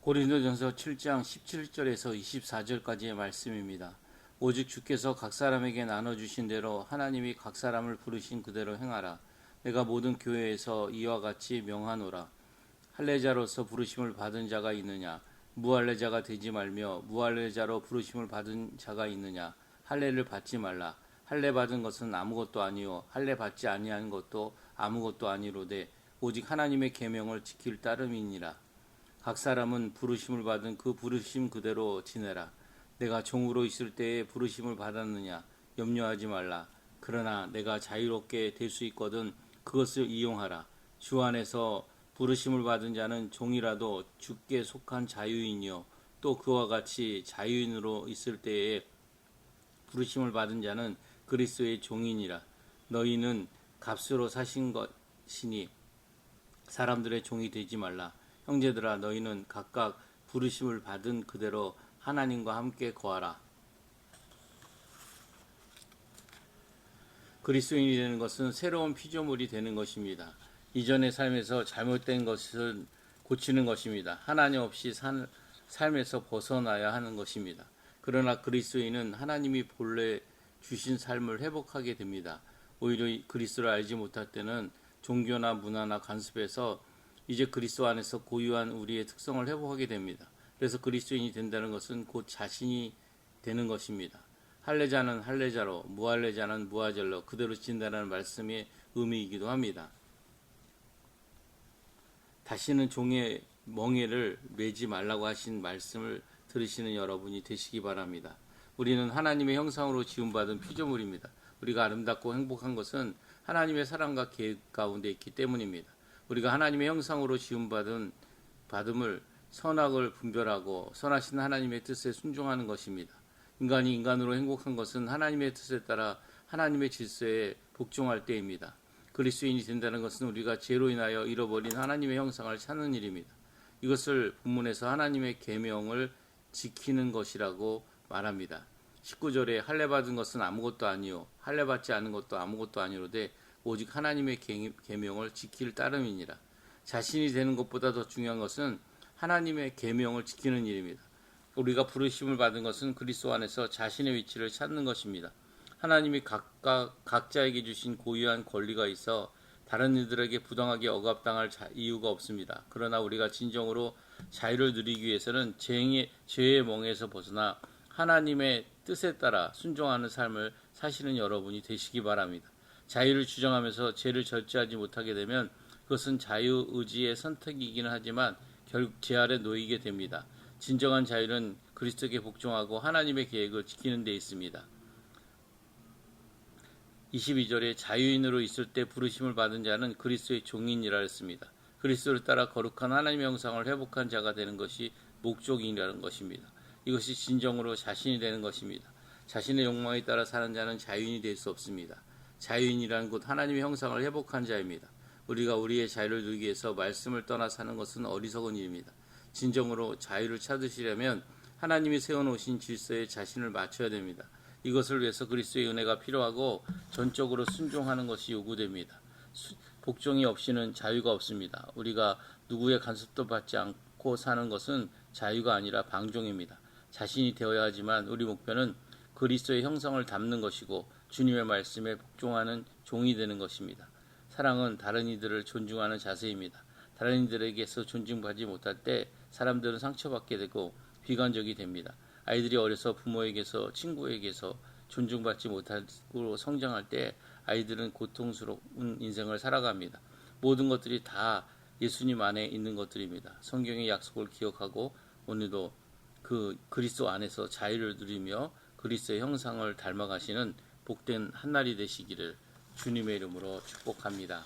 고린도전서 7장 17절에서 24절까지의 말씀입니다. 오직 주께서 각 사람에게 나눠주신 대로 하나님이 각 사람을 부르신 그대로 행하라. 내가 모든 교회에서 이와 같이 명하노라. 할례자로서 부르심을 받은 자가 있느냐? 무할례자가 되지 말며 무할례자로 부르심을 받은 자가 있느냐? 할례를 받지 말라. 할례 받은 것은 아무것도 아니요 할례 받지 아니한 것도 아무것도 아니로되 오직 하나님의 계명을 지킬 따름이니라. 각 사람은 부르심을 받은 그 부르심 그대로 지내라. 내가 종으로 있을 때에 부르심을 받았느냐? 염려하지 말라. 그러나 내가 자유롭게 될 수 있거든 그것을 이용하라. 주 안에서 부르심을 받은 자는 종이라도 주께 속한 자유인이요 또 그와 같이 자유인으로 있을 때에 부르심을 받은 자는 그리스도의 종이니라. 너희는 값으로 사신 것이니 사람들의 종이 되지 말라. 형제들아 너희는 각각 부르심을 받은 그대로 하나님과 함께 거하라. 그리스도인이 되는 것은 새로운 피조물이 되는 것입니다. 이전의 삶에서 잘못된 것을 고치는 것입니다. 하나님 없이 산 삶에서 벗어나야 하는 것입니다. 그러나 그리스도인은 하나님이 본래 주신 삶을 회복하게 됩니다. 오히려 그리스도를 알지 못할 때는 종교나 문화나 간섭에서 이제 그리스도 안에서 고유한 우리의 특성을 회복하게 됩니다. 그래서 그리스도인이 된다는 것은 곧 자신이 되는 것입니다. 할례자는 할례자로, 무할례자는 무할례로 그대로 진다는 말씀의 의미이기도 합니다. 다시는 종의 멍에를 매지 말라고 하신 말씀을 들으시는 여러분이 되시기 바랍니다. 우리는 하나님의 형상으로 지음받은 피조물입니다. 우리가 아름답고 행복한 것은 하나님의 사랑과 계획 가운데 있기 때문입니다. 우리가 하나님의 형상으로 지음받음을 선악을 분별하고 선하신 하나님의 뜻에 순종하는 것입니다. 인간이 인간으로 행복한 것은 하나님의 뜻에 따라 하나님의 질서에 복종할 때입니다. 그리스도인이 된다는 것은 우리가 죄로 인하여 잃어버린 하나님의 형상을 찾는 일입니다. 이것을 본문에서 하나님의 계명을 지키는 것이라고 말합니다. 19절에 할례 받은 것은 아무것도 아니요 할례 받지 않은 것도 아무것도 아니로되 오직 하나님의 계명을 지킬 따름이니라. 자신이 되는 것보다 더 중요한 것은 하나님의 계명을 지키는 일입니다. 우리가 부르심을 받은 것은 그리스도 안에서 자신의 위치를 찾는 것입니다. 하나님이 각자에게 주신 고유한 권리가 있어 다른 이들에게 부당하게 억압당할 이유가 없습니다. 그러나 우리가 진정으로 자유를 누리기 위해서는 죄의 멍에서 벗어나 하나님의 뜻에 따라 순종하는 삶을 사시는 여러분이 되시기 바랍니다. 자유를 주장하면서 죄를 절제하지 못하게 되면 그것은 자유의지의 선택이기는 하지만 결국 죄 아래 놓이게 됩니다. 진정한 자유는 그리스도께 복종하고 하나님의 계획을 지키는 데 있습니다. 22절에 자유인으로 있을 때 부르심을 받은 자는 그리스도의 종인이라 했습니다. 그리스도를 따라 거룩한 하나님의 형상을 회복한 자가 되는 것이 목적이라는 것입니다. 이것이 진정으로 자신이 되는 것입니다. 자신의 욕망에 따라 사는 자는 자유인이 될 수 없습니다. 자유인이란 곧 하나님의 형상을 회복한 자입니다. 우리가 우리의 자유를 누리기 위해서 말씀을 떠나 사는 것은 어리석은 일입니다. 진정으로 자유를 찾으시려면 하나님이 세워놓으신 질서에 자신을 맞춰야 됩니다. 이것을 위해서 그리스도의 은혜가 필요하고 전적으로 순종하는 것이 요구됩니다. 복종이 없이는 자유가 없습니다. 우리가 누구의 간섭도 받지 않고 사는 것은 자유가 아니라 방종입니다. 자신이 되어야 하지만 우리 목표는 그리스도의 형상을 담는 것이고 주님의 말씀에 복종하는 종이 되는 것입니다. 사랑은 다른 이들을 존중하는 자세입니다. 다른 이들에게서 존중받지 못할 때 사람들은 상처받게 되고 비관적이 됩니다. 아이들이 어려서 부모에게서 친구에게서 존중받지 못하고 성장할 때 아이들은 고통스러운 인생을 살아갑니다. 모든 것들이 다 예수님 안에 있는 것들입니다. 성경의 약속을 기억하고 오늘도 그 그리스도 안에서 자유를 누리며 그리스도의 형상을 닮아가시는 복된 한날이 되시기를 주님의 이름으로 축복합니다.